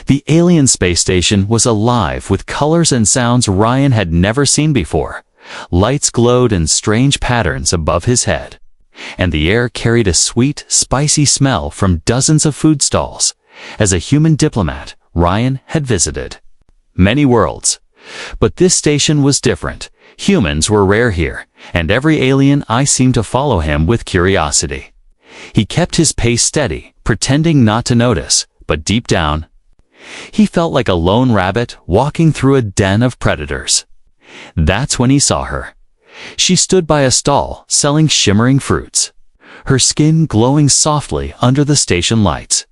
The alien space station was alive with colors and sounds Ryan had never seen before. Lights glowed in strange patterns above his head, and the air carried a sweet, spicy smell from dozens of food stalls. As a human diplomat, Ryan had visited many worlds, but this station was different. Humans were rare here, and every alien seemed to follow him with curiosity. He kept his pace steady, pretending not to notice, but deep down, he felt like a lone rabbit walking through a den of predators. That's when he saw her. She stood by a stall selling shimmering fruits, her skin glowing softly under the station lights.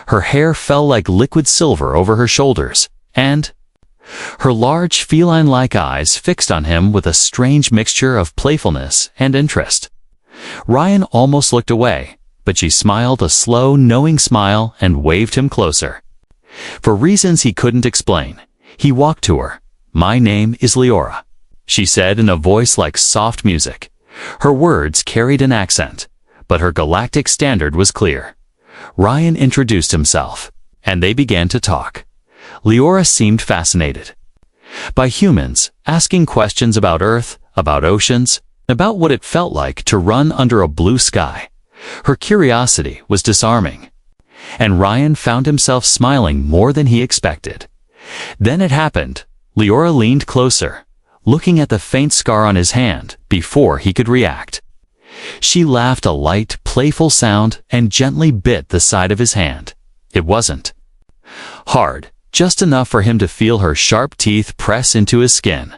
Her hair fell like liquid silver over her shoulders, and her large feline-like eyes fixed on him with a strange mixture of playfulness and interest. Ryan almost looked away, but she smiled a slow, knowing smile and waved him closer. For reasons he couldn't explain, he walked to her. "My name is Leora," she said in a voice like soft music. Her words carried an accent, but her galactic standard was clear. Ryan introduced himself, and they began to talk. Leora seemed fascinated by humans, asking questions about Earth, about oceans, about what it felt like to run under a blue sky. Her curiosity was disarming, and Ryan found himself smiling more than he expected. Then it happened. Leora leaned closer, looking at the faint scar on his hand before he could react. She laughed a light, playful sound and gently bit the side of his hand. It wasn't hard, just enough for him to feel her sharp teeth press into his skin.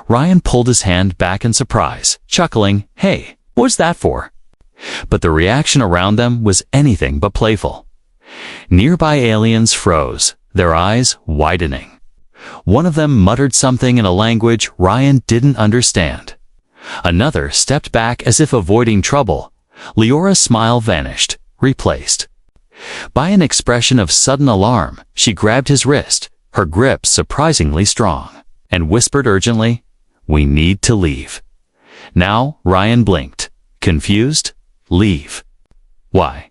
Ryan pulled his hand back in surprise, chuckling, "Hey, what's that for?" But the reaction around them was anything but playful. Nearby aliens froze, their eyes widening. One of them muttered something in a language Ryan didn't understand. Another stepped back as if avoiding trouble. Leora's smile vanished, replaced by an expression of sudden alarm. She grabbed his wrist, her grip surprisingly strong, and whispered urgently, "We need to leave." Now, Ryan blinked. Confused? Leave? Why?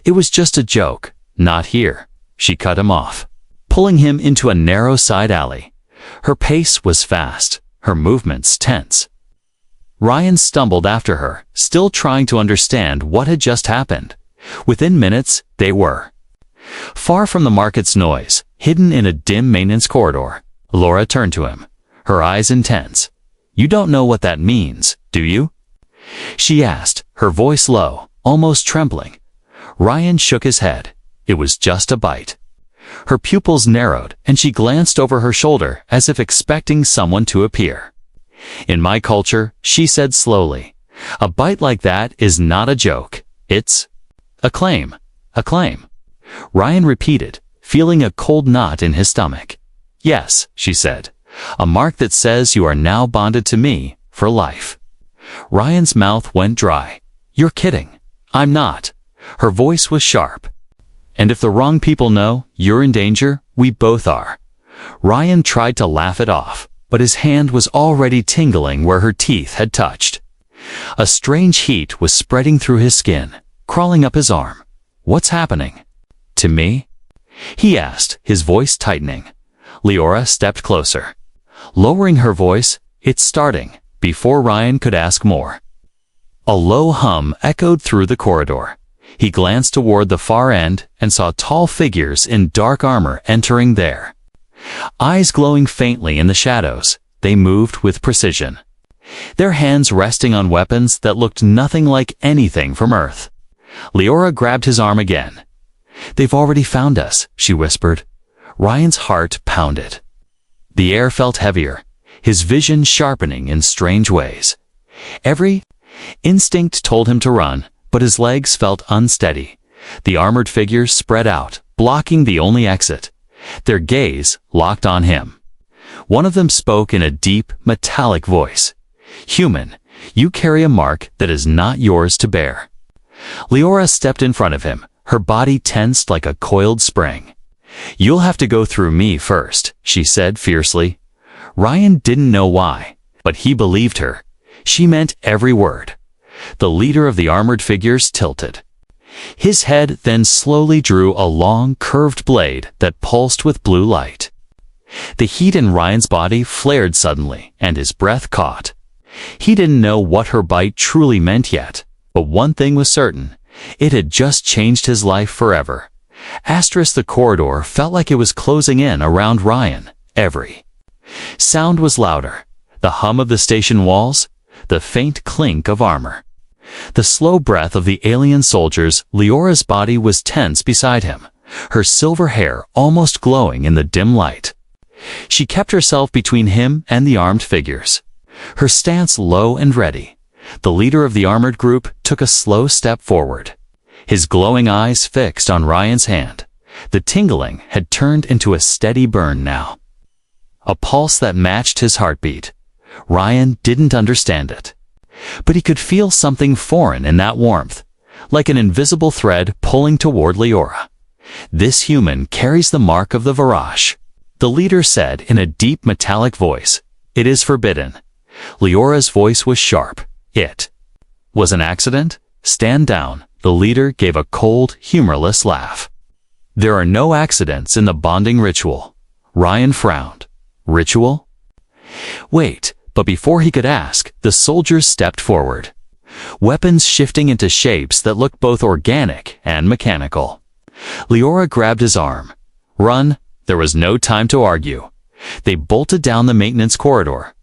It was just a joke. Not here. She cut him off, pulling him into a narrow side alley. Her pace was fast, her movements tense. Ryan stumbled after her, still trying to understand what had just happened. Within minutes, they were far from the market's noise, hidden in a dim maintenance corridor. Laura turned to him, her eyes intense. "You don't know what that means, do you?" she asked, her voice low, almost trembling. Ryan shook his head. It was just a bite. Her pupils narrowed, and she glanced over her shoulder as if expecting someone to appear. "In my culture," she said slowly, "a bite like that is not a joke. It's a claim. A claim." Ryan repeated, feeling a cold knot in his stomach. "Yes," she said, "a mark that says you are now bonded to me for life." Ryan's mouth went dry. "You're kidding." "I'm not." Her voice was sharp. "And if the wrong people know, you're in danger. We both are." Ryan tried to laugh it off, but his hand was already tingling where her teeth had touched. A strange heat was spreading through his skin, crawling up his arm. "What's happening?" "To me?" he asked, his voice tightening. Leora stepped closer, lowering her voice. "It's starting." Before Ryan could ask more, a low hum echoed through the corridor. He glanced toward the far end and saw tall figures in dark armor entering there. Eyes glowing faintly in the shadows, they moved with precision, their hands resting on weapons that looked nothing like anything from Earth. Leora grabbed his arm again. "They've already found us," she whispered. Ryan's heart pounded. The air felt heavier, his vision sharpening in strange ways. Every instinct told him to run, but his legs felt unsteady. The armored figures spread out, blocking the only exit. Their gaze locked on him. One of them spoke in a deep, metallic voice. "Human, you carry a mark that is not yours to bear." Leora stepped in front of him, her body tensed like a coiled spring. "You'll have to go through me first," she said fiercely. Ryan didn't know why, but he believed her. She meant every word. The leader of the armored figures tilted. His head then slowly drew a long, curved blade that pulsed with blue light. The heat in Ryan's body flared suddenly, and his breath caught. He didn't know what her bite truly meant yet, but one thing was certain. It had just changed his life forever. The corridor felt like it was closing in around Ryan. Every sound was louder. The hum of the station walls, the faint clink of armor, the slow breath of the alien soldiers. Leora's body was tense beside him, her silver hair almost glowing in the dim light. She kept herself between him and the armed figures, her stance low and ready. The leader of the armored group took a slow step forward, his glowing eyes fixed on Ryan's hand. The tingling had turned into a steady burn now, a pulse that matched his heartbeat. Ryan didn't understand it, but he could feel something foreign in that warmth, like an invisible thread pulling toward Leora. "This human carries the mark of the Varash," the leader said in a deep metallic voice. "It is forbidden." Leora's voice was sharp. "It was an accident? Stand down." The leader gave a cold, humorless laugh. "There are no accidents in the bonding ritual." Ryan frowned. "Ritual?" "Wait." But before he could ask, the soldiers stepped forward, weapons shifting into shapes that looked both organic and mechanical. Leora grabbed his arm. "Run." There was no time to argue. They bolted down the maintenance corridor,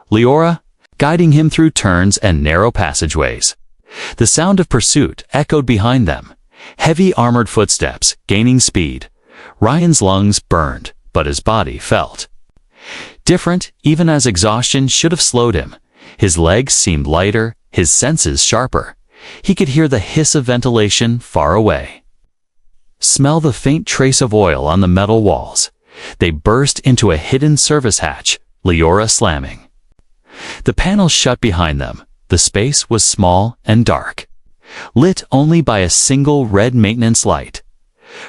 Leora guiding him through turns and narrow passageways. The sound of pursuit echoed behind them, heavy armored footsteps gaining speed. Ryan's lungs burned, but his body felt different, even as exhaustion should have slowed him. His legs seemed lighter, his senses sharper. He could hear the hiss of ventilation far away, smell the faint trace of oil on the metal walls. They burst into a hidden service hatch, Leora slamming. The panels shut behind them. The space was small and dark, lit only by a single red maintenance light.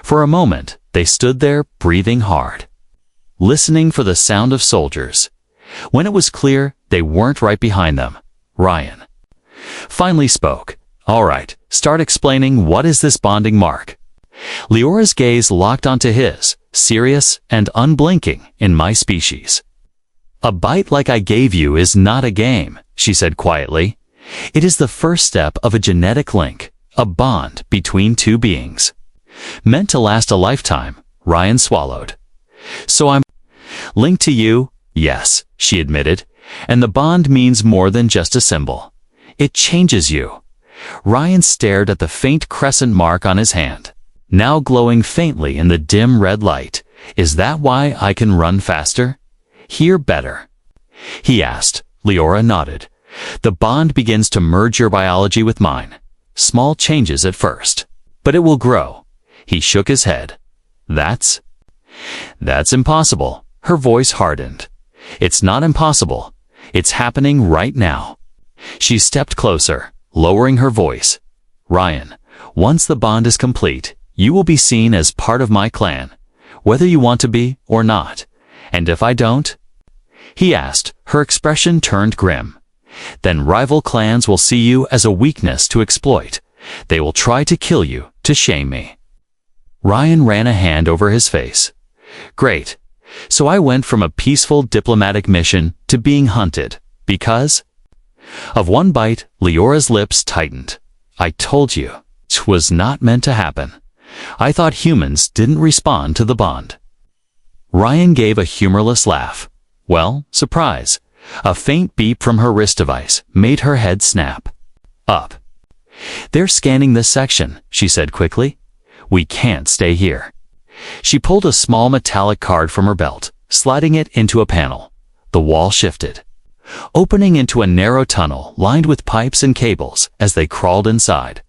For a moment, they stood there, breathing hard, listening for the sound of soldiers. When it was clear they weren't right behind them, Ryan finally spoke. "All right, start explaining. What is this bonding mark?" Leora's gaze locked onto his, serious and unblinking. "In my species, a bite like I gave you is not a game," she said quietly. "It is the first step of a genetic link, a bond between two beings, meant to last a lifetime." Ryan swallowed. "So I'm linked to you?" "Yes," she admitted, "and the bond means more than just a symbol. It changes you." Ryan stared at the faint crescent mark on his hand, now glowing faintly in the dim red light. "Is that why I can run faster? Hear better?" he asked. Leora nodded. "The bond begins to merge your biology with mine. Small changes at first, but it will grow." He shook his head. That's impossible." Her voice hardened. "It's not impossible. It's happening right now." She stepped closer, lowering her voice. "Ryan, once the bond is complete, you will be seen as part of my clan, whether you want to be or not. And if I don't?" he asked. Her expression turned grim. "Then rival clans will see you as a weakness to exploit. They will try to kill you, to shame me." Ryan ran a hand over his face. "Great. So I went from a peaceful diplomatic mission to being hunted, because of one bite." Leora's lips tightened. "I told you, it was not meant to happen. I thought humans didn't respond to the bond." Ryan gave a humorless laugh. "Well, surprise." A faint beep from her wrist device made her head snap up. "They're scanning this section," she said quickly. "We can't stay here." She pulled a small metallic card from her belt, sliding it into a panel. The wall shifted, opening into a narrow tunnel lined with pipes and cables. As they crawled inside,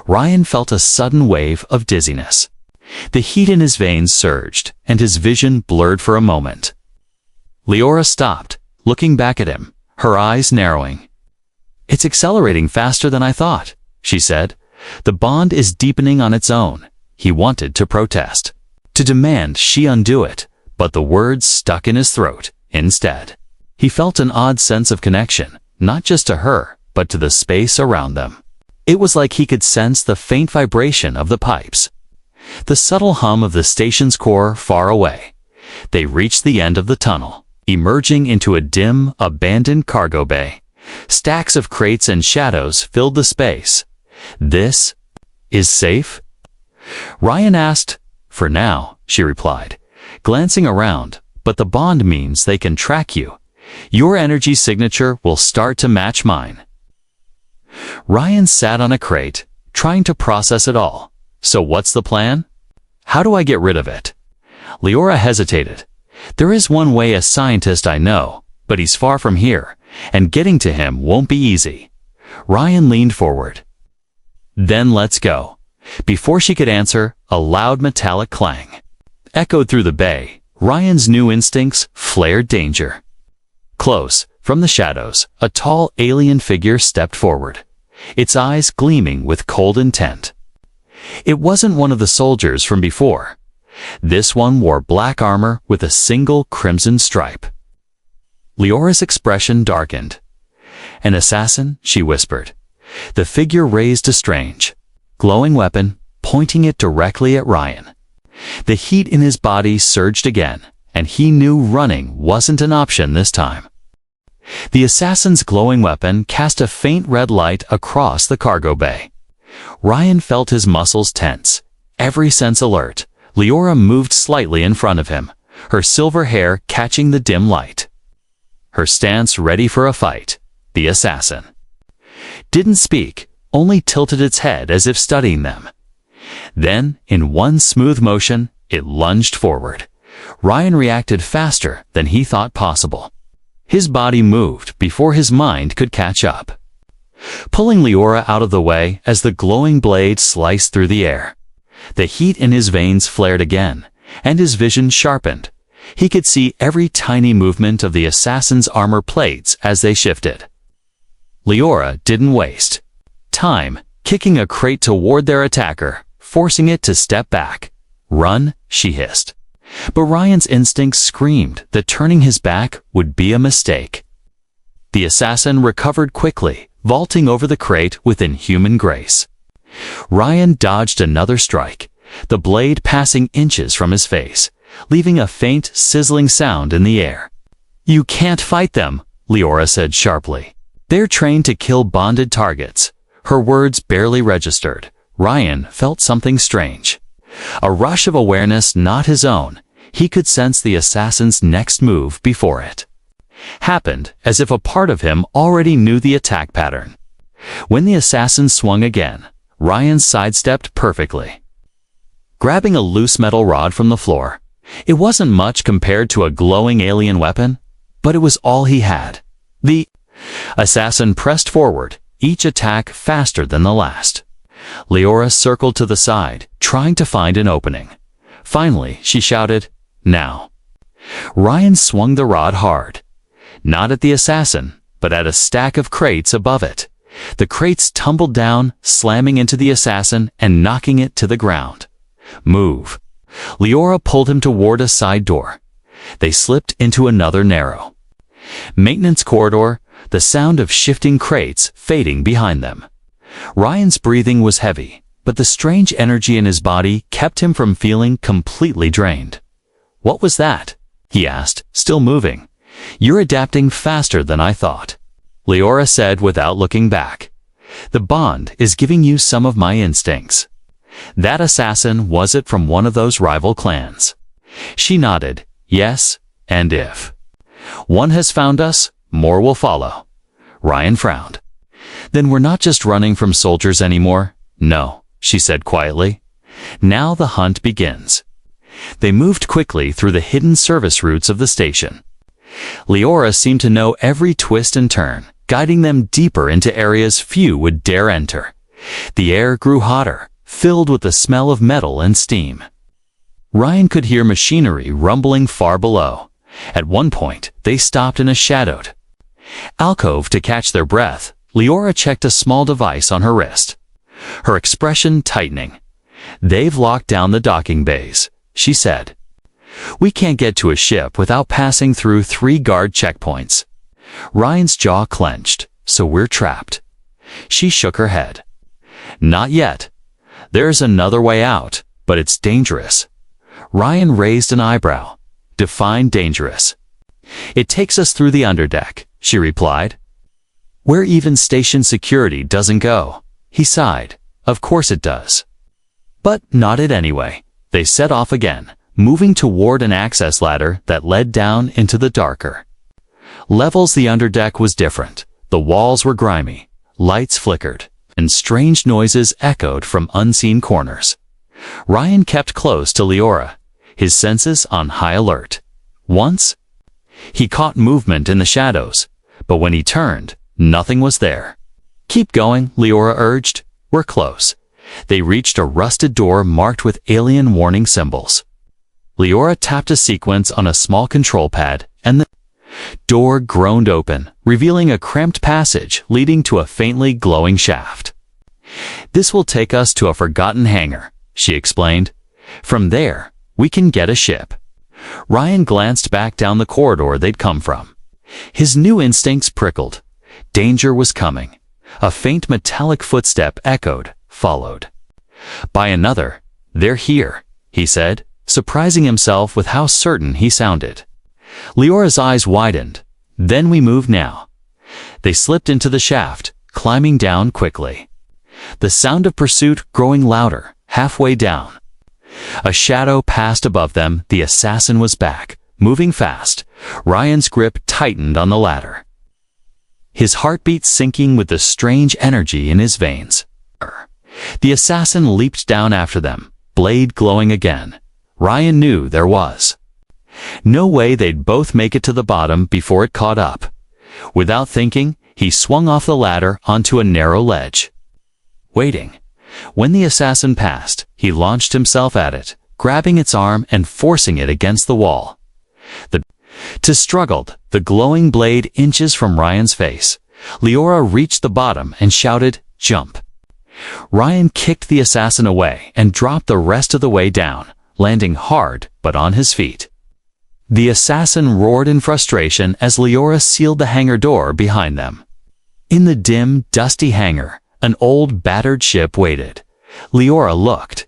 Ryan felt a sudden wave of dizziness. The heat in his veins surged, and his vision blurred for a moment. Leora stopped, looking back at him, her eyes narrowing. "It's accelerating faster than I thought," she said. "The bond is deepening on its own." He wanted to protest, to demand she undo it, but the words stuck in his throat. Instead, he felt an odd sense of connection, not just to her, but to the space around them. It was like he could sense the faint vibration of the pipes, the subtle hum of the station's core far away. They reached the end of the tunnel, emerging into a dim, abandoned cargo bay. Stacks of crates and shadows filled the space. "This is safe?" Ryan asked. "For now," she replied, glancing around, "but the bond means they can track you. Your energy signature will start to match mine." Ryan sat on a crate, trying to process it all. "So what's the plan? How do I get rid of it?" Leora hesitated. "There is one way, a scientist I know, but he's far from here, and getting to him won't be easy." Ryan leaned forward. "Then let's go." Before she could answer, a loud metallic clang echoed through the bay. Ryan's new instincts flared danger. Close, from the shadows, a tall alien figure stepped forward, its eyes gleaming with cold intent. It wasn't one of the soldiers from before. This one wore black armor with a single crimson stripe. Leora's expression darkened. "An assassin?" she whispered. The figure raised a strange, glowing weapon, pointing it directly at Ryan. The heat in his body surged again, and he knew running wasn't an option this time. The assassin's glowing weapon cast a faint red light across the cargo bay. Ryan felt his muscles tense, every sense alert. Leora moved slightly in front of him, her silver hair catching the dim light. Her stance ready for a fight. The assassin didn't speak, only tilted its head as if studying them. Then, in one smooth motion, it lunged forward. Ryan reacted faster than he thought possible. His body moved before his mind could catch up, pulling Leora out of the way as the glowing blade sliced through the air. The heat in his veins flared again, and his vision sharpened. He could see every tiny movement of the assassin's armor plates as they shifted. Leora didn't waste time, kicking a crate toward their attacker, forcing it to step back. "Run," she hissed. But Ryan's instincts screamed that turning his back would be a mistake. The assassin recovered quickly, vaulting over the crate with inhuman grace. Ryan dodged another strike, the blade passing inches from his face, leaving a faint, sizzling sound in the air. "You can't fight them," Leora said sharply. "They're trained to kill bonded targets." Her words barely registered. Ryan felt something strange. A rush of awareness not his own. He could sense the assassin's next move before it happened, as if a part of him already knew the attack pattern. When the assassin swung again, Ryan sidestepped perfectly, grabbing a loose metal rod from the floor. It wasn't much compared to a glowing alien weapon, but it was all he had. The assassin pressed forward, each attack faster than the last. Leora circled to the side, trying to find an opening. Finally, she shouted, "Now." Ryan swung the rod hard, not at the assassin, but at a stack of crates above it. The crates tumbled down, slamming into the assassin and knocking it to the ground. "Move." Leora pulled him toward a side door. They slipped into another narrow maintenance corridor, the sound of shifting crates fading behind them. Ryan's breathing was heavy, but the strange energy in his body kept him from feeling completely drained. "What was that?" he asked, still moving. "You're adapting faster than I thought," Leora said without looking back. "The bond is giving you some of my instincts." That assassin, was it from one of those rival clans? She nodded. "Yes, and if one has found us, more will follow." Ryan frowned. "Then we're not just running from soldiers anymore?" "No," she said quietly. "Now the hunt begins." They moved quickly through the hidden service routes of the station. Leora seemed to know every twist and turn, guiding them deeper into areas few would dare enter. The air grew hotter, filled with the smell of metal and steam. Ryan could hear machinery rumbling far below. At one point, they stopped in a shadowed alcove to catch their breath. Leora checked a small device on her wrist, her expression tightening. "They've locked down the docking bays," she said. "We can't get to a ship without passing through 3 guard checkpoints." Ryan's jaw clenched. "So we're trapped." She shook her head. Not yet. There's another way out, but it's dangerous. Ryan raised an eyebrow. Define dangerous. It takes us through the underdeck, she replied. Where even station security doesn't go. He sighed. Of course it does. But nodded anyway. They set off again, moving toward an access ladder that led down into the darker levels. The underdeck was different. The walls were grimy, lights flickered, and strange noises echoed from unseen corners. Ryan kept close to Leora, his senses on high alert. Once, he caught movement in the shadows, but when he turned, nothing was there. Keep going, Leora urged. We're close. They reached a rusted door marked with alien warning symbols. Leora tapped a sequence on a small control pad, and the door groaned open, revealing a cramped passage leading to a faintly glowing shaft. This will take us to a forgotten hangar, she explained. From there, we can get a ship. Ryan glanced back down the corridor they'd come from. His new instincts prickled. Danger was coming. A faint metallic footstep echoed, followed by another. They're here, he said, surprising himself with how certain he sounded. Leora's eyes widened. Then we move now. They slipped into the shaft, climbing down quickly. The sound of pursuit growing louder, halfway down. A shadow passed above them. The assassin was back, moving fast. Ryan's grip tightened on the ladder, his heartbeat sinking with the strange energy in his veins. The assassin leaped down after them, blade glowing again. Ryan knew there was no way they'd both make it to the bottom before it caught up. Without thinking, he swung off the ladder onto a narrow ledge. Waiting. When the assassin passed, he launched himself at it, grabbing its arm and forcing it against the wall. The struggled, the glowing blade inches from Ryan's face. Leora reached the bottom and shouted, "Jump." Ryan kicked the assassin away and dropped the rest of the way down, landing hard but on his feet. The assassin roared in frustration as Leora sealed the hangar door behind them. In the dim, dusty hangar, an old, battered ship waited. Leora looked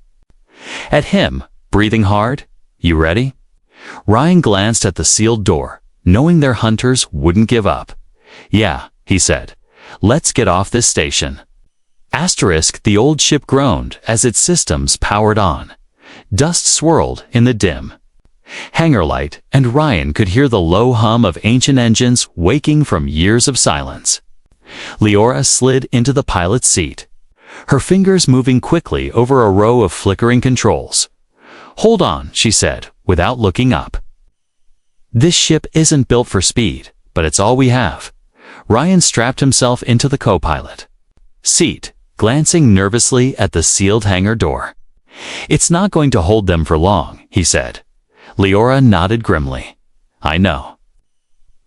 at him, breathing hard. You ready? Ryan glanced at the sealed door, knowing their hunters wouldn't give up. Yeah, he said. Let's get off this station. Asterisk, the old ship groaned as its systems powered on. Dust swirled in the dim hangar light, and Ryan could hear the low hum of ancient engines waking from years of silence. Leora slid into the pilot's seat, her fingers moving quickly over a row of flickering controls. Hold on, she said, without looking up. This ship isn't built for speed, but it's all we have. Ryan strapped himself into the co-pilot seat, glancing nervously at the sealed hangar door. It's not going to hold them for long, he said. Leora nodded grimly. I know.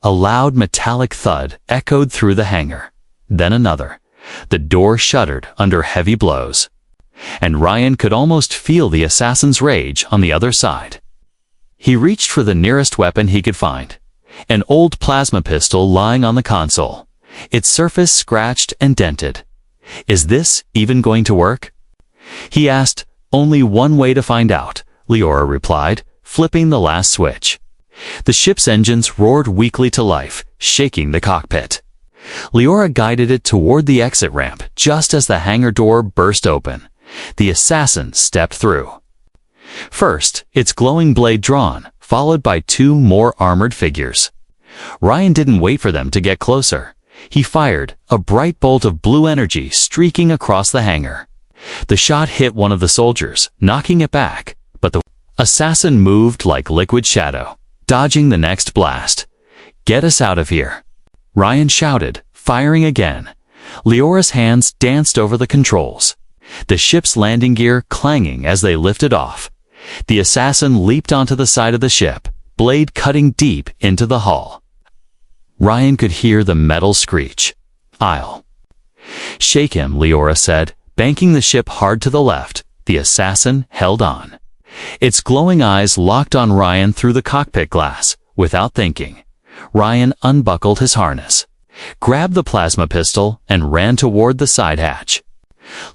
A loud metallic thud echoed through the hangar. Then another. The door shuddered under heavy blows, and Ryan could almost feel the assassin's rage on the other side. He reached for the nearest weapon he could find, an old plasma pistol lying on the console, its surface scratched and dented. Is this even going to work? He asked. Only one way to find out, Leora replied, flipping the last switch. The ship's engines roared weakly to life, shaking the cockpit. Leora guided it toward the exit ramp just as the hangar door burst open. The assassin stepped through. First, its glowing blade drawn, followed by two more armored figures. Ryan didn't wait for them to get closer. He fired, a bright bolt of blue energy streaking across the hangar. The shot hit one of the soldiers, knocking it back, but the assassin moved like liquid shadow, dodging the next blast. Get us out of here, Ryan shouted, firing again. Leora's hands danced over the controls, the ship's landing gear clanging as they lifted off. The assassin leaped onto the side of the ship, blade cutting deep into the hull. Ryan could hear the metal screech. I'll shake him, Leora said, banking the ship hard to the left. The assassin held on. Its glowing eyes locked on Ryan through the cockpit glass. Without thinking, Ryan unbuckled his harness, grabbed the plasma pistol, and ran toward the side hatch.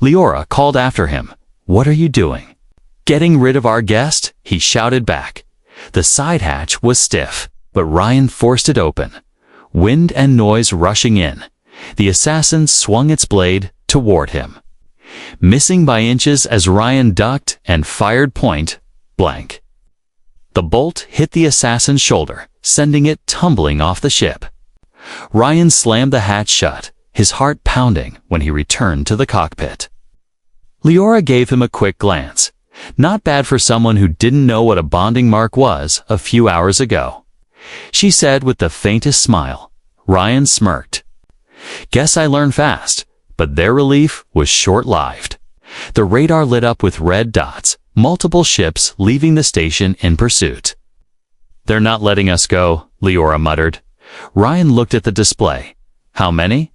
Leora called after him. "What are you doing?" "Getting rid of our guest," he shouted back. The side hatch was stiff, but Ryan forced it open. Wind and noise rushing in. The assassin swung its blade toward him, missing by inches as Ryan ducked and fired point blank. The bolt hit the assassin's shoulder, sending it tumbling off the ship. Ryan slammed the hatch shut, his heart pounding when he returned to the cockpit. Leora gave him a quick glance. Not bad for someone who didn't know what a bonding mark was a few hours ago. She said with the faintest smile. Ryan smirked. "Guess I learned fast," but their relief was short-lived. The radar lit up with red dots, multiple ships leaving the station in pursuit. "They're not letting us go," Leora muttered. Ryan looked at the display. "How many?"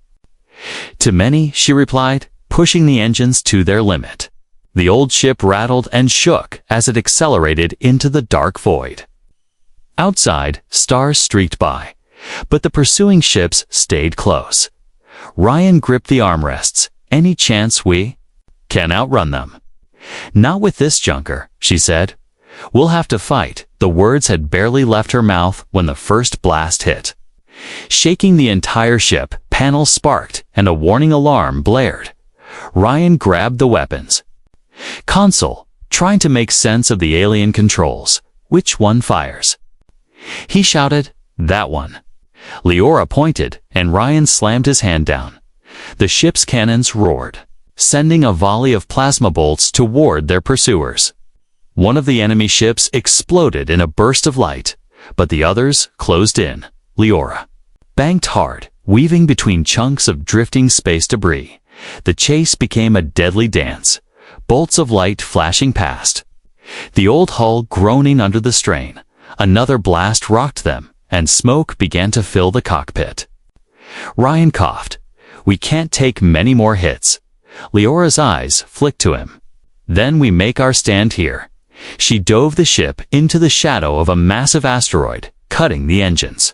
"Too many," she replied, pushing the engines to their limit. The old ship rattled and shook as it accelerated into the dark void. Outside, stars streaked by, but the pursuing ships stayed close. Ryan gripped the armrests. "Any chance we can outrun them?" "Not with this junker," she said. "We'll have to fight." The words had barely left her mouth when the first blast hit. Shaking the entire ship, panels sparked and a warning alarm blared. Ryan grabbed the weapons. Console, trying to make sense of the alien controls. "Which one fires?" He shouted, "That one." Leora pointed, and Ryan slammed his hand down. The ship's cannons roared, sending a volley of plasma bolts toward their pursuers. One of the enemy ships exploded in a burst of light, but the others closed in. Leora banked hard, weaving between chunks of drifting space debris. The chase became a deadly dance, bolts of light flashing past. The old hull groaning under the strain. Another blast rocked them, and smoke began to fill the cockpit. Ryan coughed. "We can't take many more hits." Leora's eyes flicked to him. "Then we make our stand here." She dove the ship into the shadow of a massive asteroid, cutting the engines.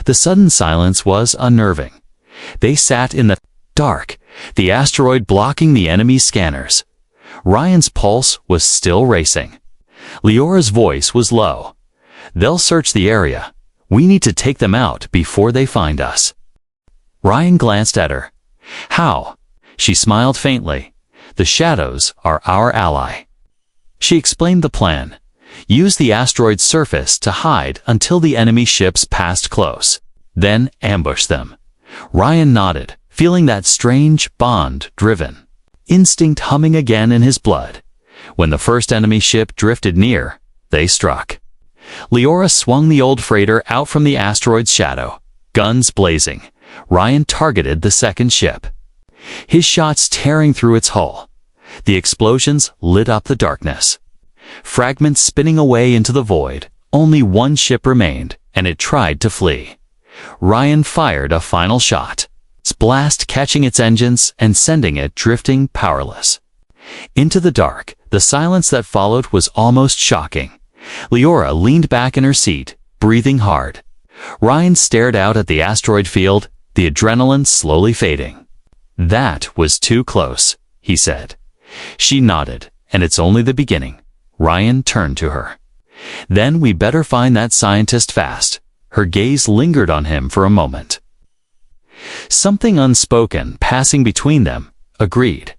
The sudden silence was unnerving. They sat in the dark, the asteroid blocking the enemy's scanners. Ryan's pulse was still racing. Leora's voice was low. "They'll search the area. We need to take them out before they find us." Ryan glanced at her. "How?" She smiled faintly. "The shadows are our ally." She explained the plan. Use the asteroid's surface to hide until the enemy ships passed close. Then ambush them. Ryan nodded, feeling that strange, bond-driven instinct humming again in his blood. When the first enemy ship drifted near, they struck. Leora swung the old freighter out from the asteroid's shadow, guns blazing. Ryan targeted the second ship, his shots tearing through its hull. The explosions lit up the darkness. Fragments spinning away into the void. Only one ship remained, and it tried to flee. Ryan fired a final shot, its blast catching its engines and sending it drifting powerless. Into the dark, the silence that followed was almost shocking. Leora leaned back in her seat, breathing hard. Ryan stared out at the asteroid field, the adrenaline slowly fading. "That was too close," he said. She nodded, "And it's only the beginning." Ryan turned to her. "Then we better find that scientist fast." Her gaze lingered on him for a moment. Something unspoken passing between them, agreed,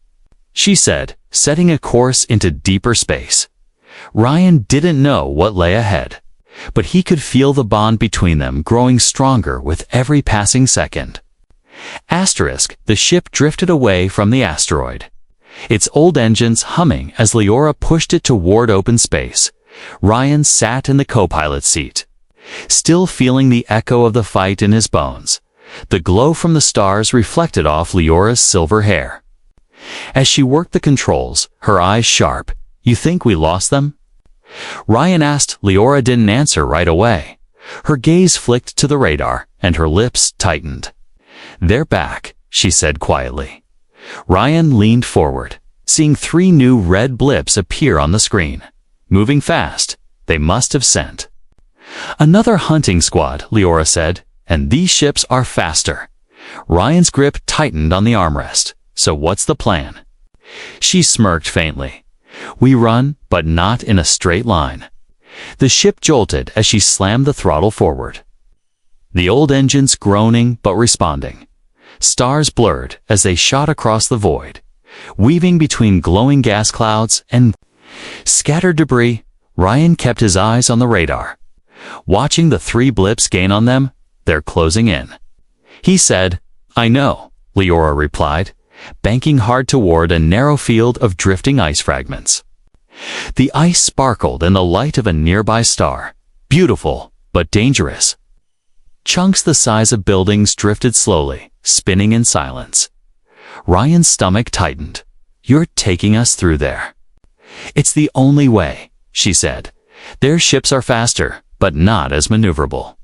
she said, setting a course into deeper space. Ryan didn't know what lay ahead, but he could feel the bond between them growing stronger with every passing second. Asterisk, the ship drifted away from the asteroid, its old engines humming as Leora pushed it toward open space. Ryan sat in the co-pilot seat, still feeling the echo of the fight in his bones. The glow from the stars reflected off Leora's silver hair. As she worked the controls, her eyes sharp, "You think we lost them?" Ryan asked. Leora didn't answer right away. Her gaze flicked to the radar, and her lips tightened. "They're back," she said quietly. Ryan leaned forward, seeing 3 new red blips appear on the screen. Moving fast, they must have sent another hunting squad, Leora said, "and these ships are faster." Ryan's grip tightened on the armrest. So what's the plan? She smirked faintly. We run, but not in a straight line. The ship jolted as she slammed the throttle forward. The old engines groaning but responding. Stars blurred as they shot across the void, weaving between glowing gas clouds and scattered debris. Ryan kept his eyes on the radar. Watching the 3 blips gain on them, they're closing in. He said, I know, Leora replied, banking hard toward a narrow field of drifting ice fragments. The ice sparkled in the light of a nearby star, beautiful but dangerous. Chunks the size of buildings drifted slowly, spinning in silence. Ryan's stomach tightened. You're taking us through there. It's the only way, she said. Their ships are faster, but not as maneuverable.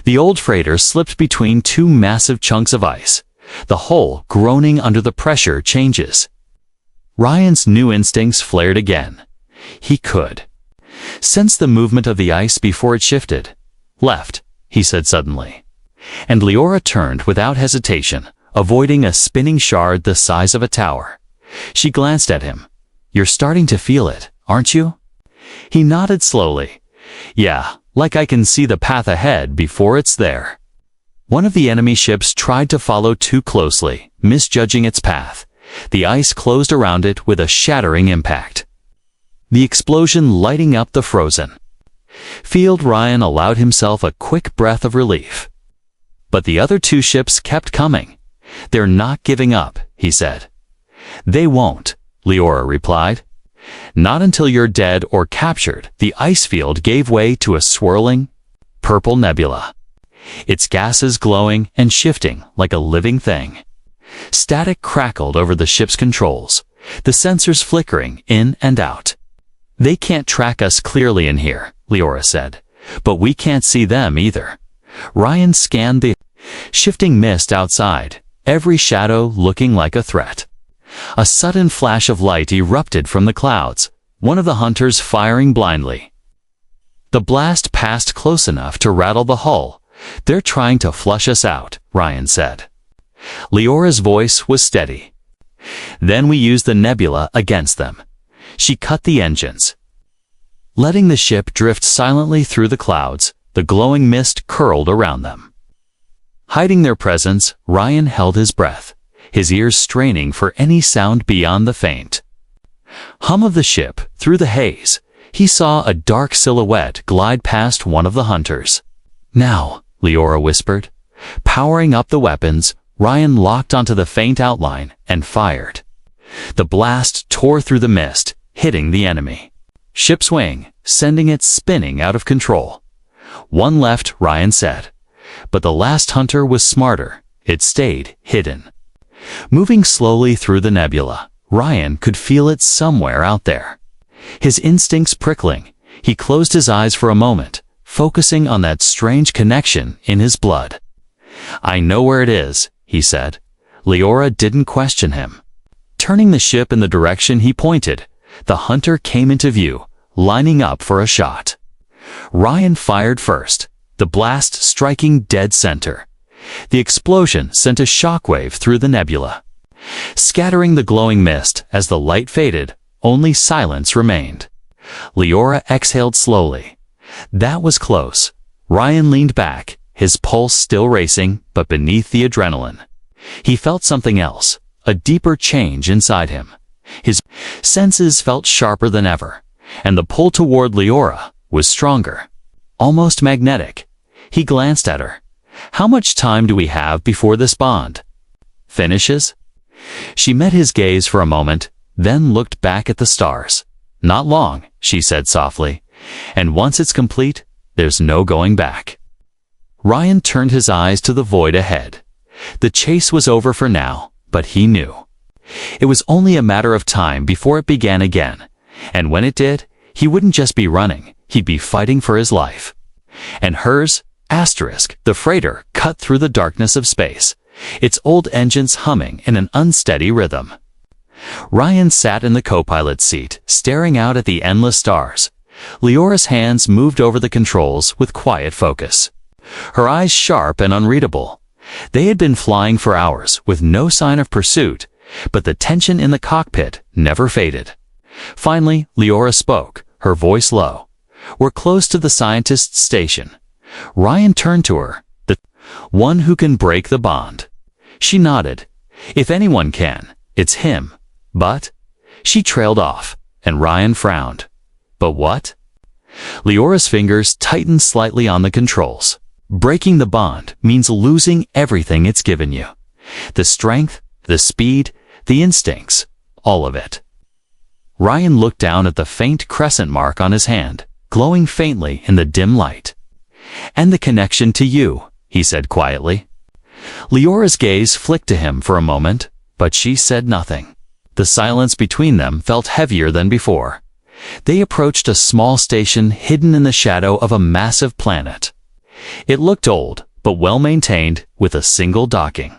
The old freighter slipped between 2 massive chunks of ice, the hull groaning under the pressure changes. Ryan's new instincts flared again. He could sense the movement of the ice before it shifted. Left, he said suddenly. And Leora turned without hesitation, avoiding a spinning shard the size of a tower. She glanced at him. You're starting to feel it, aren't you? He nodded slowly. Yeah, like I can see the path ahead before it's there. One of the enemy ships tried to follow too closely, misjudging its path. The ice closed around it with a shattering impact. The explosion lighting up the frozen field. Ryan allowed himself a quick breath of relief. But the other 2 ships kept coming. They're not giving up, he said. They won't, Leora replied. Not until you're dead or captured. The ice field gave way to a swirling, purple nebula. Its gases glowing and shifting like a living thing. Static crackled over the ship's controls, the sensors flickering in and out. They can't track us clearly in here, Leora said, but we can't see them either. Ryan scanned the shifting mist outside, every shadow looking like a threat. A sudden flash of light erupted from the clouds, one of the hunters firing blindly. The blast passed close enough to rattle the hull. They're trying to flush us out, Ryan said. Leora's voice was steady. Then we used the nebula against them. She cut the engines, letting the ship drift silently through the clouds. The glowing mist curled around them. Hiding their presence, Ryan held his breath, his ears straining for any sound beyond the faint hum of the ship. Through the haze, he saw a dark silhouette glide past one of the hunters. Now, Leora whispered. Powering up the weapons, Ryan locked onto the faint outline and fired. The blast tore through the mist, hitting the enemy ship's wing, sending it spinning out of control. One left, Ryan said. But the last hunter was smarter. It stayed hidden. Moving slowly through the nebula, Ryan could feel it somewhere out there. His instincts prickling, he closed his eyes for a moment, focusing on that strange connection in his blood. I know where it is, he said. Leora didn't question him. Turning the ship in the direction he pointed, the hunter came into view, lining up for a shot. Ryan fired first, the blast striking dead center. The explosion sent a shockwave through the nebula, scattering the glowing mist. As the light faded, only silence remained. Leora exhaled slowly. That was close. Ryan leaned back, his pulse still racing, but beneath the adrenaline, he felt something else, a deeper change inside him. His senses felt sharper than ever, and the pull toward Leora was stronger, almost magnetic. He glanced at her. How much time do we have before this bond finishes? She met his gaze for a moment, then looked back at the stars. Not long, she said softly, and once it's complete, there's no going back. Ryan turned his eyes to the void ahead. The chase was over for now, but he knew it was only a matter of time before it began again, and when it did, he wouldn't just be running, he'd be fighting for his life. And hers, the freighter cut through the darkness of space, its old engines humming in an unsteady rhythm. Ryan sat in the co-pilot's seat, staring out at the endless stars. Leora's hands moved over the controls with quiet focus, her eyes sharp and unreadable. They had been flying for hours with no sign of pursuit, But the tension in the cockpit never faded. Finally, Leora spoke, her voice low. "We're close to the scientist's station." Ryan turned to her. "The one who can break the bond." She nodded. "If anyone can, it's him." "But—" She trailed off, and Ryan frowned. "But what?" Leora's fingers tightened slightly on the controls. "Breaking the bond means losing everything it's given you. The strength, the speed, the instincts, all of it." Ryan looked down at the faint crescent mark on his hand, glowing faintly in the dim light. "And the connection to you," he said quietly. Leora's gaze flicked to him for a moment, but she said nothing. The silence between them felt heavier than before. They approached a small station hidden in the shadow of a massive planet. It looked old, but well-maintained, with a single docking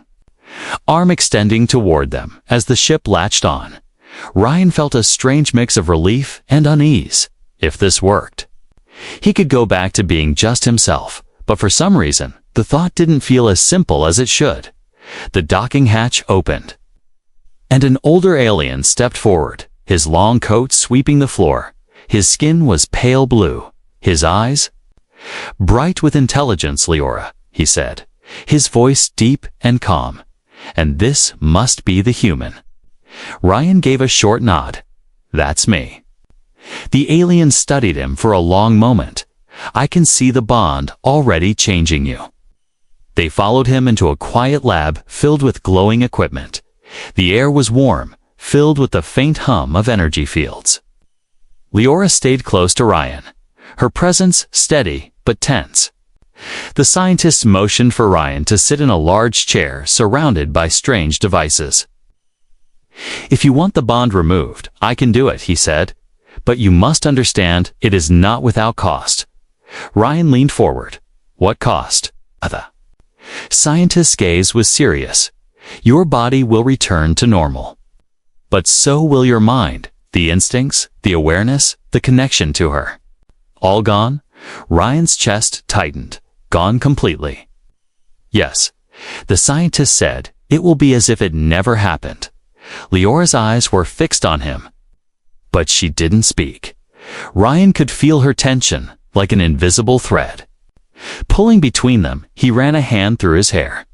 arm extending toward them as the ship latched on. Ryan felt a strange mix of relief and unease. If this worked, he could go back to being just himself, but for some reason, the thought didn't feel as simple as it should. The docking hatch opened, and an older alien stepped forward, his long coat sweeping the floor. His skin was pale blue, his eyes bright with intelligence. "Leora," he said, his voice deep and calm. "And this must be the human." Ryan gave a short nod. "That's me." The alien studied him for a long moment. "I can see the bond already changing you." They followed him into a quiet lab filled with glowing equipment. The air was warm, filled with the faint hum of energy fields. Leora stayed close to Ryan, her presence steady but tense. The scientists motioned for Ryan to sit in a large chair surrounded by strange devices. "If you want the bond removed, I can do it," he said. "But you must understand, it is not without cost." Ryan leaned forward. "What cost?" The scientist's gaze was serious. "Your body will return to normal. But so will your mind, the instincts, the awareness, the connection to her." "All gone?" Ryan's chest tightened. "Gone completely." "Yes," the scientist said. "It will be as if it never happened." Leora's eyes were fixed on him, but she didn't speak. Ryan could feel her tension, like an invisible thread. Pulling between them, he ran a hand through his hair.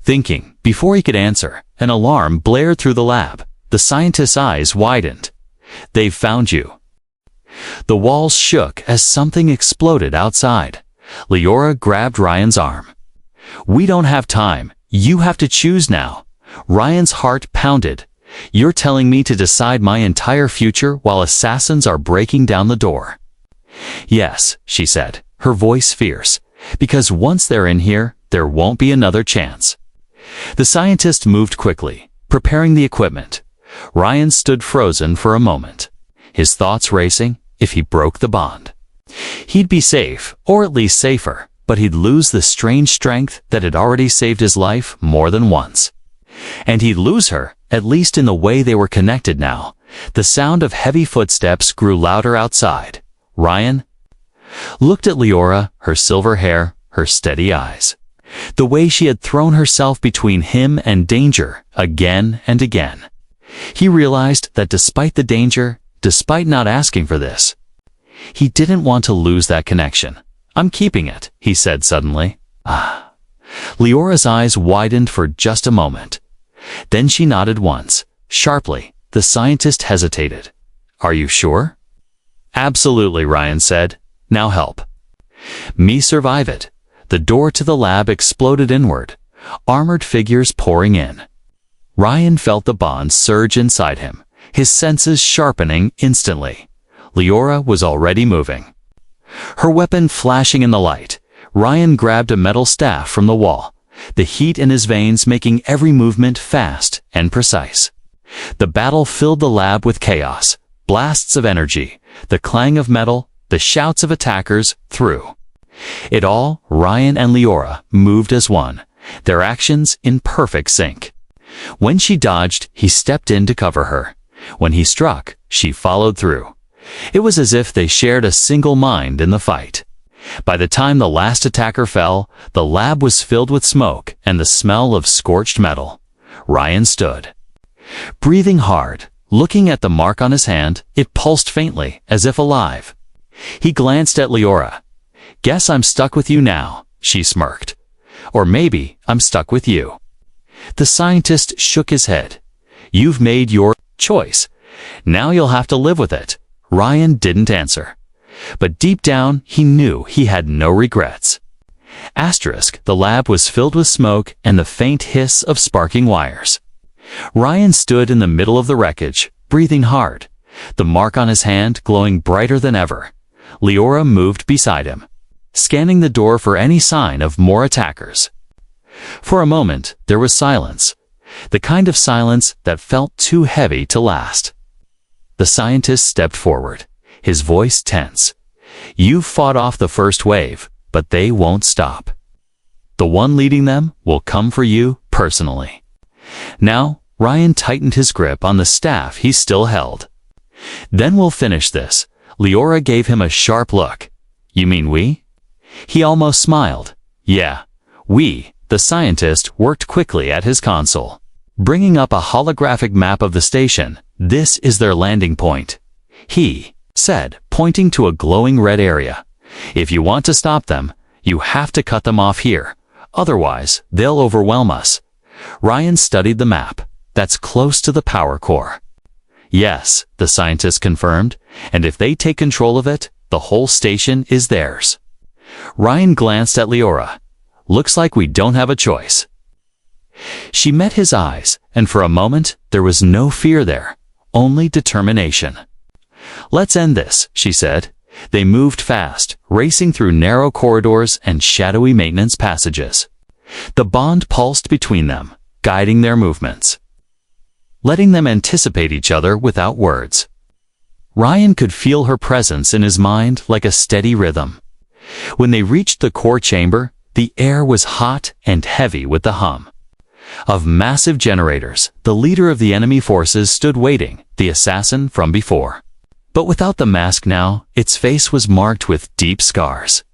Thinking, before he could answer, an alarm blared through the lab. The scientist's eyes widened. "They've found you." The walls shook as something exploded outside. Leora grabbed Ryan's arm. "We don't have time. You have to choose now." Ryan's heart pounded. "You're telling me to decide my entire future while assassins are breaking down the door?" "Yes," she said, her voice fierce, "because once they're in here, there won't be another chance." The scientist moved quickly, preparing the equipment. Ryan stood frozen for a moment, his thoughts racing. If he broke the bond, he'd be safe, or at least safer, but he'd lose the strange strength that had already saved his life more than once. And he'd lose her, at least in the way they were connected now. The sound of heavy footsteps grew louder outside. Ryan looked at Leora, her silver hair, her steady eyes. The way she had thrown herself between him and danger, again and again. He realized that despite the danger, despite not asking for this, he didn't want to lose that connection. "I'm keeping it," he said suddenly. "Ah." Leora's eyes widened for just a moment. Then she nodded once, sharply. The scientist hesitated. "Are you sure?" "Absolutely," Ryan said. "Now help me survive it." The door to the lab exploded inward, armored figures pouring in. Ryan felt the bond surge inside him, his senses sharpening instantly. Leora was already moving, her weapon flashing in the light. Ryan grabbed a metal staff from the wall, the heat in his veins making every movement fast and precise. The battle filled the lab with chaos, blasts of energy, the clang of metal, the shouts of attackers through it all. Ryan and Leora moved as one, their actions in perfect sync. When she dodged, he stepped in to cover her. When he struck, she followed through. It was as if they shared a single mind in the fight. By the time the last attacker fell, the lab was filled with smoke and the smell of scorched metal. Ryan stood, Breathing hard, looking at the mark on his hand, it pulsed faintly, as if alive. He glanced at Leora. "Guess I'm stuck with you now," she smirked. "Or maybe I'm stuck with you." The scientist shook his head. "You've made your choice. Now you'll have to live with it." Ryan didn't answer. But deep down, he knew he had no regrets. The lab was filled with smoke and the faint hiss of sparking wires. Ryan stood in the middle of the wreckage, breathing hard, the mark on his hand glowing brighter than ever. Leora moved beside him, scanning the door for any sign of more attackers. For a moment, there was silence, the kind of silence that felt too heavy to last. The scientist stepped forward, his voice tense. "You've fought off the first wave, but they won't stop. The one leading them will come for you personally." Now, Ryan tightened his grip on the staff he still held. "Then we'll finish this." Leora gave him a sharp look. "You mean we?" He almost smiled. "Yeah, we." The scientist worked quickly at his console, bringing up a holographic map of the station. "This is their landing point," he said, pointing to a glowing red area. "If you want to stop them, you have to cut them off here. Otherwise, they'll overwhelm us." Ryan studied the map. "That's close to the power core." "Yes," the scientist confirmed, "and if they take control of it, the whole station is theirs." Ryan glanced at Leora. "Looks like we don't have a choice." She met his eyes, and for a moment, there was no fear there, only determination. "Let's end this," she said. They moved fast, racing through narrow corridors and shadowy maintenance passages. The bond pulsed between them, guiding their movements, letting them anticipate each other without words. Ryan could feel her presence in his mind like a steady rhythm. When they reached the core chamber, the air was hot and heavy with the hum of massive generators. The leader of the enemy forces stood waiting, the assassin from before. But without the mask now, its face was marked with deep scars,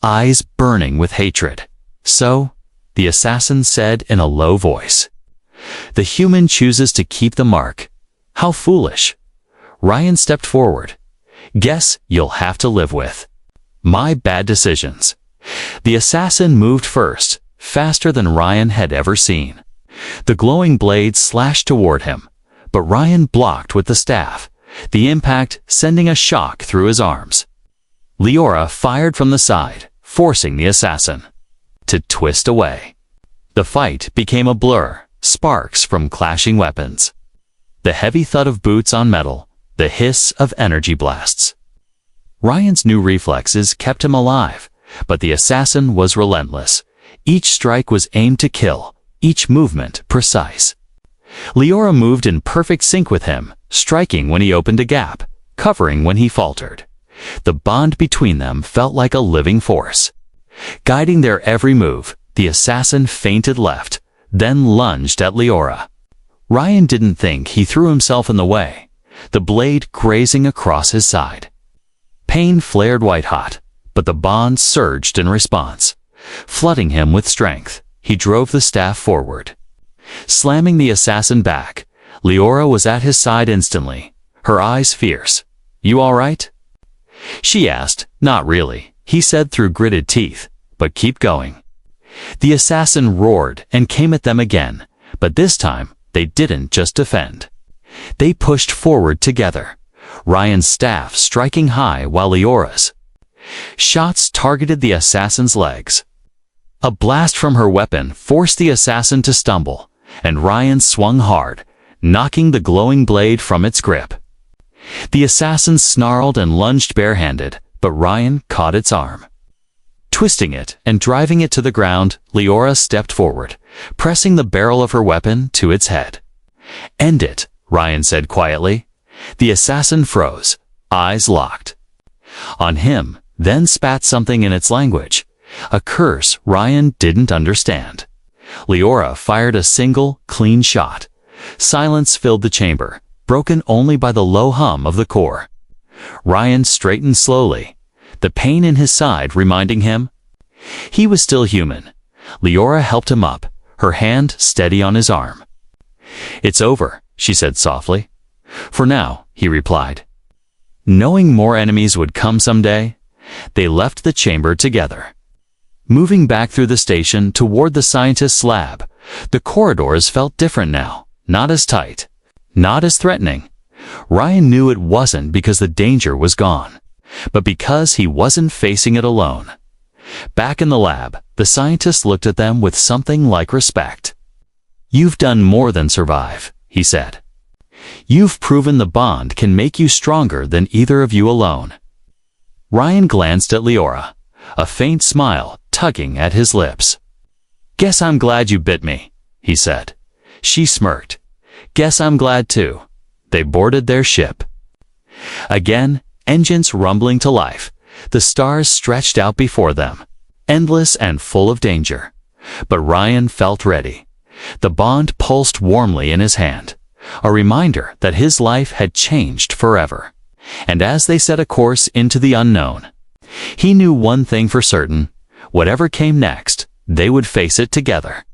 eyes burning with hatred. "So," the assassin said in a low voice, "the human chooses to keep the mark. How foolish." Ryan stepped forward. "Guess you'll have to live with my bad decisions." The assassin moved first, faster than Ryan had ever seen. The glowing blade slashed toward him, but Ryan blocked with the staff, the impact sending a shock through his arms. Leora fired from the side, forcing the assassin to twist away. The fight became a blur, sparks from clashing weapons, the heavy thud of boots on metal, the hiss of energy blasts. Ryan's new reflexes kept him alive, but the assassin was relentless. Each strike was aimed to kill, each movement precise. Leora moved in perfect sync with him, striking when he opened a gap, covering when he faltered. The bond between them felt like a living force. Guiding their every move, the assassin feinted left, then lunged at Leora. Ryan didn't think he threw himself in the way, the blade grazing across his side. Pain flared white-hot, but the bond surged in response. Flooding him with strength, he drove the staff forward, slamming the assassin back. Leora was at his side instantly, her eyes fierce. "You all right?" she asked. "Not really," he said through gritted teeth, "but keep going." The assassin roared and came at them again, but this time they didn't just defend. They pushed forward together, Ryan's staff striking high while Leora's shots targeted the assassin's legs. A blast from her weapon forced the assassin to stumble, and Ryan swung hard, knocking the glowing blade from its grip. The assassin snarled and lunged barehanded, but Ryan caught its arm. Twisting it and driving it to the ground, Leora stepped forward, pressing the barrel of her weapon to its head. "End it," Ryan said quietly. The assassin froze, eyes locked on him, then spat something in its language, a curse Ryan didn't understand. Leora fired a single, clean shot. Silence filled the chamber, broken only by the low hum of the core. Ryan straightened slowly, the pain in his side reminding him he was still human. Leora helped him up, her hand steady on his arm. "It's over," she said softly. "For now," he replied. Knowing more enemies would come someday, they left the chamber together. Moving back through the station toward the scientist's lab, the corridors felt different now, not as tight, not as threatening. Ryan knew it wasn't because the danger was gone, but because he wasn't facing it alone. Back in the lab, the scientist looked at them with something like respect. "You've done more than survive," he said. "You've proven the bond can make you stronger than either of you alone." Ryan glanced at Leora, a faint smile tugging at his lips. "Guess I'm glad you bit me," he said. She smirked. "Guess I'm glad too." They boarded their ship. Again, engines rumbling to life, the stars stretched out before them, endless and full of danger. But Ryan felt ready. The bond pulsed warmly in his hand, a reminder that his life had changed forever. And as they set a course into the unknown, he knew one thing for certain: whatever came next, they would face it together.